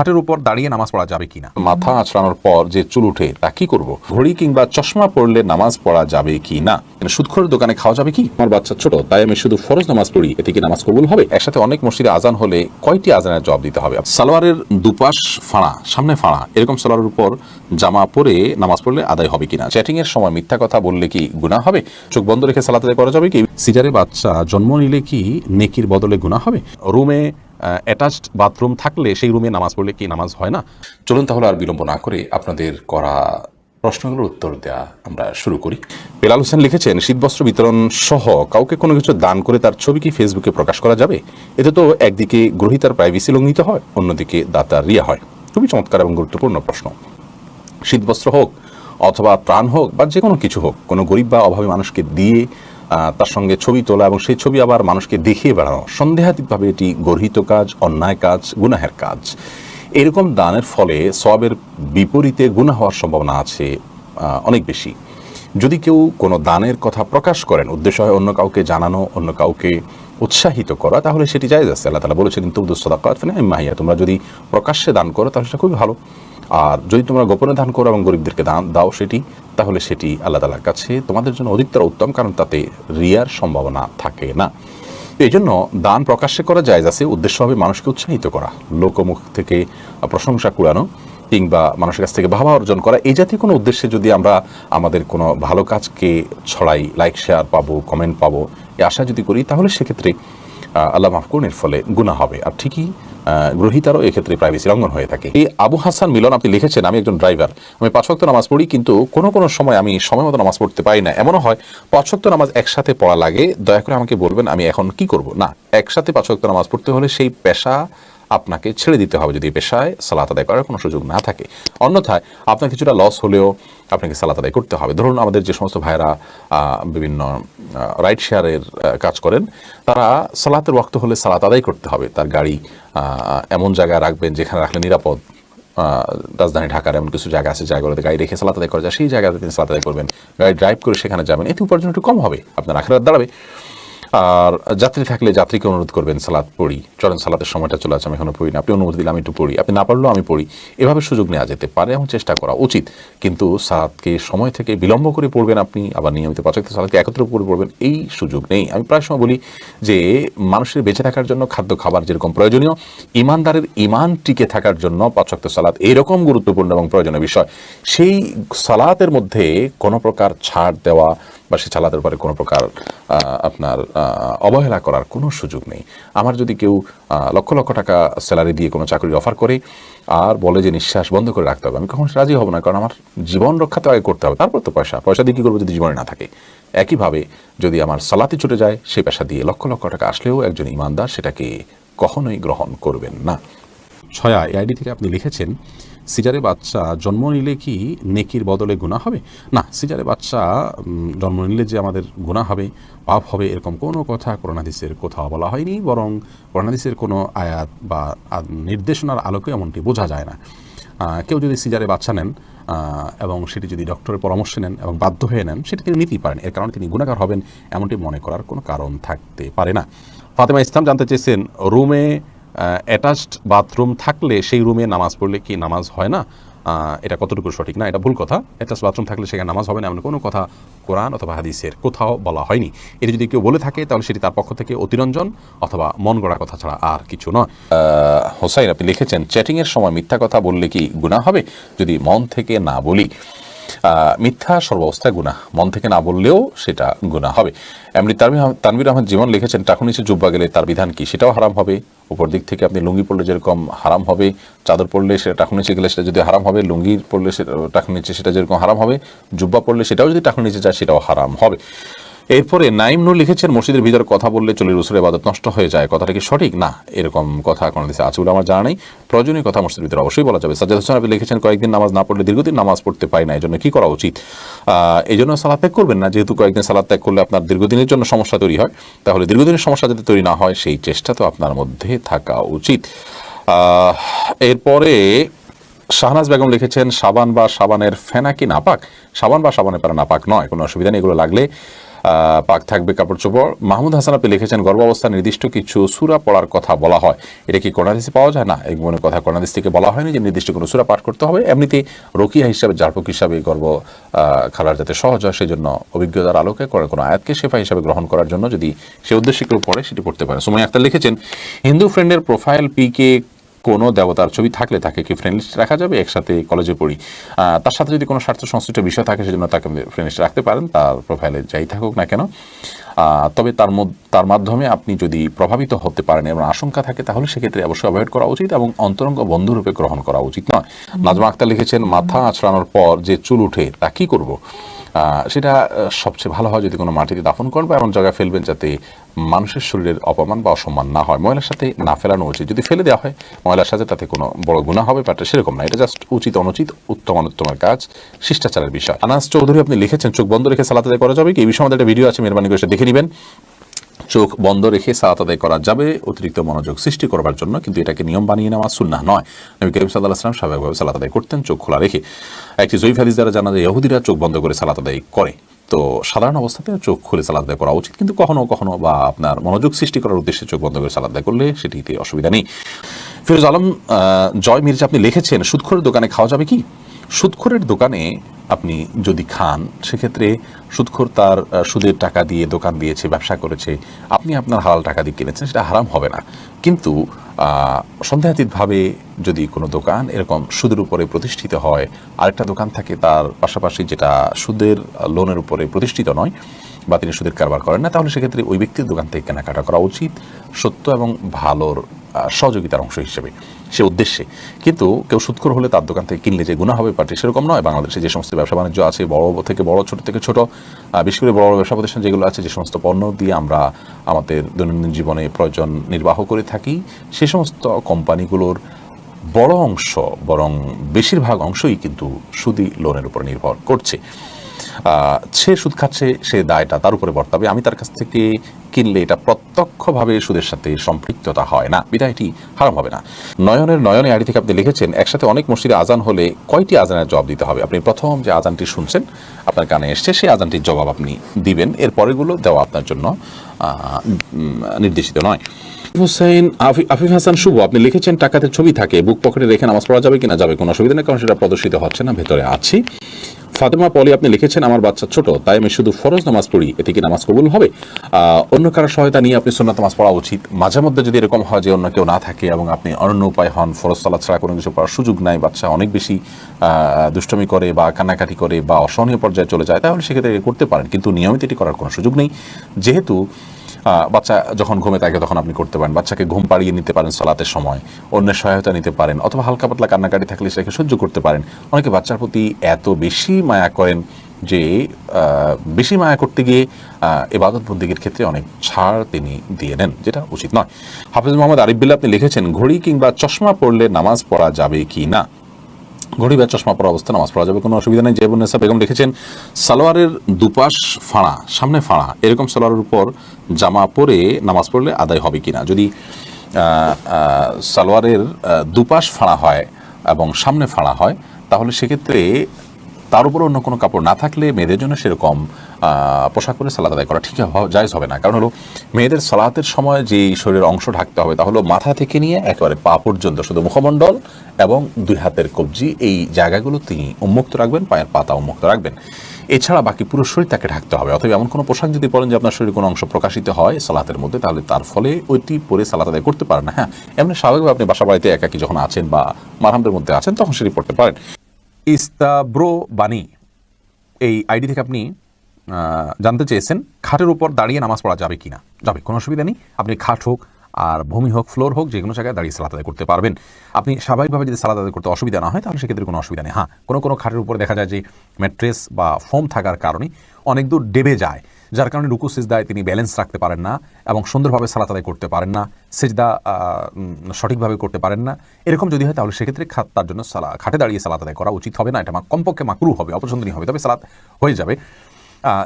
খাটের উপর দাঁড়িয়ে নামাজ পড়া যাবে কিনা? মাথা আঁচড়ানোর পর যে চুল উঠে তা কি করব? ঘড়ি কিংবা চশমা পড়লে নামাজ পড়া যাবে কি না? সুদখোর দোকানে খাওয়া যাবে কি? আমার বাচ্চা ছোট, তাই আমি শুধু ফরজ নামাজ পড়ি, এতে কি নামাজ কবুল হবে? একসাথে অনেক মসজিদে আজান হলে কয়টি আজানের জবাব দিতে হবে? সালোয়ারের দুপাশ ফাড়া, সামনে ফাড়া, এরকম সালোয়ারের উপর জামা পরে নামাজ পড়লে আদায় হবে কিনা? চ্যাটিং এর সময় মিথ্যা কথা বললে কি গুনাহ হবে? চোখ বন্ধ রেখে সালাত আদায় করা যাবে কি? সিজারে বাচ্চা জন্ম নিলে কি নেকির বদলে গুনাহ হবে? রুমে অ্যাটাচড বাথরুম থাকলে সেই রুমে নামাজ পড়লে কি নামাজ হয় না? চলুন তাহলে আর বিলম্ব না করে আপনাদের করা প্রশ্নগুলোর উত্তর দেওয়া আমরা শুরু করি। বেলাল হোসেন লিখেছেন, শীতবস্ত্র বিতরণ সহ কাউকে কোনো কিছু দান করে তার ছবি কি ফেসবুকে প্রকাশ করা যাবে? এতে তো একদিকে গ্রহীতার প্রাইভেসি লঙ্ঘিত হয়, অন্যদিকে দাতার রিয়া হয়। খুবই চমৎকার এবং গুরুত্বপূর্ণ প্রশ্ন। শীতবস্ত্র হোক অথবা ত্রাণ হোক বা যে কোনো কিছু হোক, কোনো গরিব বা অভাবী মানুষকে দিয়ে তার সঙ্গে ছবি তোলা এবং সেই ছবি আবার মানুষকে দেখিয়ে বেড়ানো, সন্দেহাতীতভাবে এটি গর্হিত কাজ, অন্যায় কাজ, গুনাহের কাজ। এরকম দানের ফলে সওয়াবের বিপরীতে গুনাহ হওয়ার সম্ভাবনা আছে অনেক বেশি। যদি কেউ কোনো দানের কথা প্রকাশ করেন, উদ্দেশ্য হয় অন্য কাউকে জানানো, অন্য কাউকে উৎসাহিত করা, তাহলে সেটি জায়েজ আছে। আল্লাহ তাআলা বলেছেন, তুবদুস সাদাকাত ফানি'ম্মা, তোমরা যদি প্রকাশ্যে দান করো তাহলে সেটা খুবই ভালো, আর যদি তোমরা গোপনে দান করো এবং গরিবদেরকে দান দাও তাহলে সেটি আল্লাহ তাআলার কাছে তোমাদের জন্য অধিকতর উত্তম, কারণ তাতে রিয়ার সম্ভাবনা থাকে না। এই জন্য দান প্রকাশ্যে করা জায়েজ আছে, উদ্দেশ্য হবে মানুষকে উৎসাহিত করা, লোকমুখ থেকে প্রশংসা কুড়ানো কিংবা মানুষের কাছ থেকে ভাবা অর্জন করা। এই জাতীয় কোনো উদ্দেশ্যে যদি আমরা আমাদের কোনো ভালো কাজকে ছড়াই, লাইক শেয়ার পাবো, কমেন্ট পাবো, এই আশা যদি করি, তাহলে সেক্ষেত্রে আল্লাহ মাফ করুন, এর ফলে গুনাহ হবে। আর ঠিকই গ্রহীতারও এক্ষেত্রে প্রাইভেসি লঙ্ঘন হয়ে থাকে। এই আবু হাসান মিলন আপনি লিখেছেন, আমি একজন ড্রাইভার, আমি 5 ওয়াক্ত নামাজ পড়ি, কিন্তু কোনো সময় আমি সময় মতো নামাজ পড়তে পারি না। এমনও হয় 5 ওয়াক্ত নামাজ একসাথে পড়া লাগে, দয়া করে আমাকে বলবেন আমি এখন কি করব? না, একসাথে 5 ওয়াক্ত নামাজ পড়তে হলে সেই পেশা আপনাকে ছেড়ে দিতে হবে, যদি পেশায় সালাত আদায় করার কোনো সুযোগ না থাকে। অন্যথায় আপনার কিছুটা লস হলেও আপনাকে সালাত আদায় করতে হবে। ধরুন আমাদের যে সমস্ত ভাইরা বিভিন্ন রাইড শেয়ারের কাজ করেন, তারা সালাতের ওয়াক্ত হলে সালাত আদায় করতে হবে। তার গাড়ি এমন জায়গায় রাখবেন যেখানে রাখলে নিরাপদ। রাজধানী ঢাকার এমন কিছু জায়গা আছে, জায়গাগুলোতে গাড়ি রেখে সালাত আদায় করা যায়, সেই জায়গাতে তিনি সালাত আদায় করবেন। গাড়ি ড্রাইভ করে সেখানে যাবেন, এতে উপার্জন একটু কম হবে, আপনার আখিরাত দাঁড়াবে। আর যাত্রী থাকলে যাত্রীকে অনুরোধ করবেন, সালাত পড়ি, চলেন সালাতের সময়টা চলে আসছে, আমি এখনো পড়ি না, আপনি অনুমতি দিলে আমি একটু পড়ি, আপনি না পারলেও আমি পড়ি। এভাবে সুযোগ নেওয়া যেতে পারে এবং চেষ্টা করা উচিত। কিন্তু সালাতকে সময় থেকে বিলম্ব করে পড়বেন আপনি, আবার নিয়মিত 5 ওয়াক্ত সালাতকে একত্র করে পড়বেন, এই সুযোগ নেই। আমি প্রায় সময় বলি যে মানুষের বেঁচে থাকার জন্য খাদ্য খাবার যেরকম প্রয়োজনীয়, ইমানদারের ইমান টিকে থাকার জন্য 5 ওয়াক্ত সালাত এইরকম গুরুত্বপূর্ণ এবং প্রয়োজনীয় বিষয়। সেই সালাতের মধ্যে কোনো প্রকার ছাড় দেওয়া বা সে সালাতের পরে কোনো প্রকার আপনার অবহেলা করার কোনো সুযোগ নেই। আমার যদি কেউ লক্ষ লক্ষ টাকা স্যালারি দিয়ে কোনো চাকরির অফার করে আর বলে যে নিঃশ্বাস বন্ধ করে রাখতে হবে, আমি কখনো রাজি হব না, কারণ আমার জীবন রক্ষা তো আগে করতে হবে, তারপর তো পয়সা দিয়ে কী করবো যদি জীবনে না থাকে। একইভাবে যদি আমার সালাতে ছুটে যায়, সেই পেশা দিয়ে লক্ষ লক্ষ টাকা আসলেও একজন ইমানদার সেটাকে কখনোই গ্রহণ করবেন না। ছয়া এআইডি থেকে আপনি লিখেছেন, সিজারে বাচ্চা জন্ম নিলে কি নেকির বদলে গুনাহ হবে? না, সিজারে বাচ্চা জন্ম নিলে যে আমাদের গুনাহ হবে, পাপ হবে, এরকম কোনো কথা কোরআন হাদিসের কোথাও বলা হয়নি, বরং কোরআন হাদিসের কোনো আয়াত বা নির্দেশনার আলোকে এমনটি বোঝা যায় না। কেউ যদি সিজারে বাচ্চা নেন এবং সেটি যদি ডক্টরের পরামর্শ নেন এবং বাধ্য হয়ে নেন, সেটি তিনি নিতেই পারেন, এর কারণে তিনি গুনাহগার হবেন এমনটি মনে করার কোনো কারণ থাকতে পারে না। ফাতেমা ইসলাম জানতে চেয়েছেন, রুমে অ্যাটাচড বাথরুম থাকলে সেই রুমে নামাজ পড়লে কি নামাজ হয় না? এটা কতটুকু সঠিক? না, এটা ভুল কথা। অ্যাটাচড বাথরুম থাকলে সেখানে নামাজ হবে না এমন কোনো কথা কোরআন অথবা হাদিসের কোথাও বলা হয়নি। এটি যদি কেউ বলে থাকে তাহলে সেটি তার পক্ষ থেকে অতিরঞ্জন অথবা মন গড়া কথা ছাড়া আর কিছু নয়। হোসাইন আপনি লিখেছেন, চ্যাটিংয়ের সময় মিথ্যা কথা বললে কি গুনাহ হবে যদি মন থেকে না বলি? মিথ্যা সর্বাবস্থায় গুনাহ, মন থেকে না বললেও সেটা গুনাহ হবে। এমনি তানভীর আহমেদ জীবন লিখেছেন, টাকুর নিচে জুব্বা গেলে তার বিধান কি? সেটাও হারাম হবে। উপর দিক থেকে আপনি লুঙ্গি পরলে যেরকম হারাম হবে, চাদর পরলে সেটা টাকুর নিচে গেলে সেটা যদি হারাম হবে, লুঙ্গি পরলে সেটা টাকুর নিচে সেটা যেরকম হারাম হবে, জুব্বা পরলে সেটাও যদি টাকুর নিচে যায় সেটাও হারাম হবে। এরপরে নাইম নূর লিখেছেন, মসজিদের ভিতরে কথা বললে চলে রসুলের ইবাদত নষ্ট হয়ে যায়, কথাটা কি সঠিক? না, এরকম কথা কোনো দেশে আছে বলে আমার জানা নেই। প্রয়োজনীয় কথা মসজিদের ভিতরে অবশ্যই বলা যাবে। সাজ্জাদ হোসেন আপনি লিখেছেন, কয়েকদিন নামাজ না পড়লে দীর্ঘদিন নামাজ পড়তে পারি না, এই জন্য কী করা উচিত? এই জন্য সালাত ত্যাগ করবেন না, যেহেতু কয়েকদিন সালাত ত্যাগ করলে আপনার দীর্ঘদিনের জন্য সমস্যা তৈরি হয়, তাহলে দীর্ঘদিনের সমস্যা যাতে তৈরি না হয় সেই চেষ্টা তো আপনার মধ্যে থাকা উচিত। এরপরে শাহনাজ বেগম লিখেছেন, সাবান বা সাবানের ফেনা কি নাপাক? সাবান বা সাবানের পারা নাপাক নয়, কোনো অসুবিধা নেই। এগুলো লাগলে পাক থাকবে কাপড় চোপড়। মাহমুদ হাসান আপনি লিখেছেন গর্ভাবস্থায় নির্দিষ্ট কিছু সূরা পড়ার কথা বলা হয়, এটা কি কোরআন হাদিসে পাওয়া যায়? না, এই মনের কথা কোরআন হাদিস থেকে বলা হয়নি যে নির্দিষ্ট কোনো সূরা পাঠ করতে হবে। এমনিতে রকিয়া হিসাবে, জারপক হিসাবে গর্ভ খালার যাতে সহজ হয় সেই জন্য অভিজ্ঞতার আলোকে কোনো আয়াতকে শেফা হিসাবে গ্রহণ করার জন্য যদি সে উদ্দেশ্যে কেউ পড়ে সেটি পড়তে পারে। সুমাইয়া আক্তার লিখেছেন হিন্দু ফ্রেন্ডের প্রোফাইল পিকে কোনো দেবতার ছবি থাকলে তাকে কি ফ্রেন্ড লিস্টে রাখা যাবে? একসাথে কলেজে পড়ি, তার সাথে যদি কোনো স্বার্থ সংশ্লিষ্ট বিষয় থাকে সেজন্য তাকে ফ্রেন্ড লিস্টে রাখতে পারেন, তার প্রোফাইলে যাই থাকুক না কেন। তবে তার মাধ্যমে আপনি যদি প্রভাবিত হতে পারেন এবং আশঙ্কা থাকে তাহলে সেক্ষেত্রে অবশ্যই অ্যাভয়েড করা উচিত এবং অন্তরঙ্গ বন্ধুরূপে গ্রহণ করা উচিত নয়। নাজমা আক্তার লিখেছেন মাথা আঁচড়ানোর পর যে চুল উঠে তা কি করব? সেটা সবচেয়ে ভালো হয় যদি কোনো মাটিতে দাফন করেন বা এমন জায়গায় ফেলবেন যাতে মানুষের শরীরের অপমান বা অসম্মান না হয়। ময়লার সাথে না ফেলানো উচিত, যদি ফেলে দেওয়া হয় ময়লার সাথে তাতে কোনো বড় গুনাহ হবে ব্যাপারটা সেরকম না, এটা জাস্ট উচিত অনুচিত উত্তম অনুত্তমের কাজ, শিষ্টাচারের বিষয়। আনাস চৌধুরী আপনি লিখেছেন চোখ বন্ধ রেখে সালাত আদায় করা যাবে কি? এই বিষয়ে আমাদের একটা ভিডিও আছে, মেহরবানি করে দেখে নেবেন। চোখ বন্ধ রেখে সালাত আদায় করা যাবে অতিরিক্ত মনোযোগ সৃষ্টি করবার জন্য, কিন্তু এটাকে নিয়ম বানিয়ে নেওয়া সুন্নাহ নয়। নবী করিম সাল্লাল্লাহু আলাইহি ওয়াসাল্লাম স্বাভাবিকভাবে সালাত আদায় করতেন চোখ খোলা রেখে। একটি জয়ীফ হাদিস দ্বারা জানা যায় ইহুদিরা চোখ বন্ধ করে সালাত আদায় করে, তো সাধারণ অবস্থাতে চোখ খুলে সালাত আদায় করা উচিত, কিন্তু কখনো কখনো বা আপনার মনোযোগ সৃষ্টি করার উদ্দেশ্যে চোখ বন্ধ করে সালাত আদায় করলে সেটিতে অসুবিধা নেই। ফিরোজ আলম জয় মির্জা আপনি লিখেছেন সুদখোরের দোকানে খাওয়া যাবে কি? সুদখোরের দোকানে আপনি যদি খান সেক্ষেত্রে সুদখোর তার সুদের টাকা দিয়ে দোকান দিয়েছে, ব্যবসা করেছে, আপনি আপনার হালাল টাকা দিয়ে কিনেছেন, সেটা হারাম হবে না। কিন্তু সন্দেহাতীতভাবে যদি কোনো দোকান এরকম সুদের উপরে প্রতিষ্ঠিত হয়, আরেকটা দোকান থাকে তার পাশাপাশি যেটা সুদের লোনের উপরে প্রতিষ্ঠিত নয় বা তিনি সুদের কারবার করেন না, তাহলে সেক্ষেত্রে ওই ব্যক্তির দোকান থেকে কেনাকাটা করা উচিত সত্য এবং ভালোর সহযোগিতার অংশ হিসেবে, সে উদ্দেশ্যে। কিন্তু কেউ সুদখোর হলে তার দোকান থেকে কিনলে যে গুনাহ হবে পার্টি সেরকম নয়। বাংলাদেশে যে সমস্ত ব্যবসা বাণিজ্য আছে, বড় থেকে বড়, ছোট থেকে ছোট, বিশেষ করে বড় বড় ব্যবসা প্রতিষ্ঠান যেগুলো আছে, যে সমস্ত পণ্য দিয়ে আমরা আমাদের দৈনন্দিন জীবনে প্রয়োজন নির্বাহ করে থাকি, সে সমস্ত কোম্পানিগুলোর বড় অংশ, বরং বেশিরভাগ অংশই কিন্তু সুদি লোনের উপর নির্ভর করছে। সে সুদ খাচ্ছে, সে দায়টা তার উপরে বর্তাবে। আমি তার কাছ থেকে কিনলে এটা প্রত্যক্ষভাবে সুদের সাথে সম্পৃক্ততা হয় না, বিধায় এটি হারাম হবে না। নয়নে আইডি থেকে আপনি লিখেছেন একসাথে অনেক মসজিদে আজান হলে কয়টি আজানের জবাব দিতে হবে? আপনি প্রথম যে আজানটি শুনছেন আপনার কানে এসছে সেই আজানটির জবাব আপনি দিবেন, এর পরেগুলো দেওয়া আপনার জন্য নির্দেশিত নয়। হুসাইন আফিফ হাসান শুভ আপনি লিখেছেন টাকাতে ছবি থাকে বুক পকেটে রেখে নামাজ পড়া যাবে কিনা? যাবে, কোনো অসুবিধা নেই, কারণ সেটা প্রদর্শিত হচ্ছে না, ভেতরে আছি। ফাতেমা পলি আপনি লিখেছেন আমার বাচ্চা ছোট, তাই আমি শুধু ফরজ নামাজ পড়ি, এতে কি নামাজ কবুল হবে? অন্য কারো সহায়তা নিয়ে আপনি সুন্নাত নামাজ পড়া উচিত। মাঝে মধ্যে যদি এরকম হয় যে অন্য কেউ না থাকে এবং আপনি অন্য উপায় হন, ফরজ সালাত ছাড়া কোনো কিছু পড়ার সুযোগ নাই, বাচ্চা অনেক বেশি দুষ্টমি করে বা কান্নাকাটি করে বা অসহনীয় পর্যায়ে চলে যায়, তাহলে সেক্ষেত্রে করতে পারেন, কিন্তু নিয়মিত এটি করার কোনো সুযোগ নেই। যেহেতু বাচ্চা যখন ঘুমে থাকে তখন আপনি করতে পারেন, বাচ্চাকে ঘুম পাড়িয়ে নিতে পারেন সালাতের সময়, অন্যের সহায়তা নিতে পারেন, অথবা হালকা পাতলা কান্নাকাটি থাকলে সেটাকে সহ্য করতে পারেন। অনেকে বাচ্চার প্রতি এত বেশি মায়া করেন যে বেশি মায়া করতে গিয়ে ইবাদত বন্দেগীর ক্ষেত্রে অনেক ছাড় তিনি দিয়ে নেন, যেটা উচিত নয়। হাফিজ মোহাম্মদ আরিফ বিল্লাহ আপনি লিখেছেন ঘড়ি কিংবা চশমা পরলে নামাজ পড়া যাবে কি না? ঘড়ি বা চশমা পরা অবস্থা নামাজ পড়া যাবে, কোনো অসুবিধা নেই। জেবুন্নেসা বেগম লিখেছেন সালোয়ারের দুপাশ ফাঁড়া, সামনে ফাঁড়া, এরকম সালোয়ারের উপর জামা পরে নামাজ পড়লে আদায় হবে কিনা? যদি সালোয়ারের দুপাশ ফাঁড়া হয় এবং সামনে ফাঁড়া হয় তাহলে সেক্ষেত্রে তার উপর অন্য কোনো কাপড় না থাকলে মেয়েদের জন্য সেরকম পোশাক পরে সালাত আদায় করা ঠিক জায়েজ হবে না। কারণ হলো মেয়েদের সালাতের সময় যে শরীরের অংশ ঢাকতে হবে তা হলো মাথা থেকে নিয়ে একেবারে পা পর্যন্ত, শুধু মুখমণ্ডল এবং দুই হাতের কবজি এই জায়গাগুলো তিনি উন্মুক্ত রাখবেন, পায়ের পাতা উন্মুক্ত রাখবেন, এছাড়া বাকি পুরো শরীর তাকে ঢাকতে হবে। অথবা এমন কোনো পোশাক যদি পরেন যে আপনার শরীরের কোনো অংশ প্রকাশিত হয় সালাতের মধ্যে, তাহলে তার ফলে ওইটি পরে সালাত আদায় করতে পারেন না। হ্যাঁ, এমনি স্বাভাবিকভাবে আপনি বাসা বাড়িতে একাকি যখন আছেন বা মারহামদের মধ্যে আছেন তখন সেটি পড়তে পারেন। ইস্তাব্রো বানি এই আইডি থেকে আপনি জানতে চেয়েছেন খাটের উপর দাঁড়িয়ে নামাজ পড়া যাবে কিনা? যাবে, কোনো অসুবিধা নেই। আপনি খাট হোক আর ভূমি হোক, ফ্লোর হোক, যে কোনো জায়গায় দাঁড়িয়ে সালাত আদায় করতে পারবেন। আপনি স্বাভাবিকভাবে যদি সালাত আদায় করতে অসুবিধা না হয় তাহলে সেক্ষেত্রে কোনো অসুবিধা নেই। হ্যাঁ, কোনো খাটের উপরে দেখা যায় যে ম্যাট্রেস বা ফোম থাকার কারণে অনেক দূর ডেবে যায়, যার কারণে রুকু সিজদায় তিনি ব্যালেন্স রাখতে পারেন না এবং সুন্দরভাবে সালাত আদায় করতে পারেন না, সিজদা সঠিকভাবে করতে পারেন না। এরকম যদি হয় তাহলে সেক্ষেত্রে তার জন্য খাটে দাঁড়িয়ে সালাত আদায় করা উচিত হবে না, এটা কমপক্ষে মাকরুহ হবে, অপছন্দনীয় হবে, তবে সালাত হয়ে যাবে।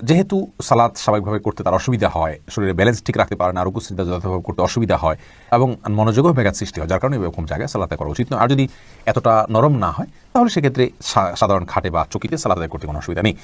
যেহেতু সালাত স্বাভাবিকভাবে করতে তার অসুবিধা হয়, শরীরে ব্যালেন্স ঠিক রাখতে পারে না, রুকু সিজদা যথাযথভাবে করতে অসুবিধা হয় এবং মনোযোগও ব্যাঘাত সৃষ্টি হয়, যার কারণে এরকম জায়গায় সালাত করা উচিত নয়। আর যদি এতটা নরম না হয় তাহলে সেক্ষেত্রে সাধারণ খাটে বা চকিতে সালাত আদায় করতে কোনো অসুবিধা নেই।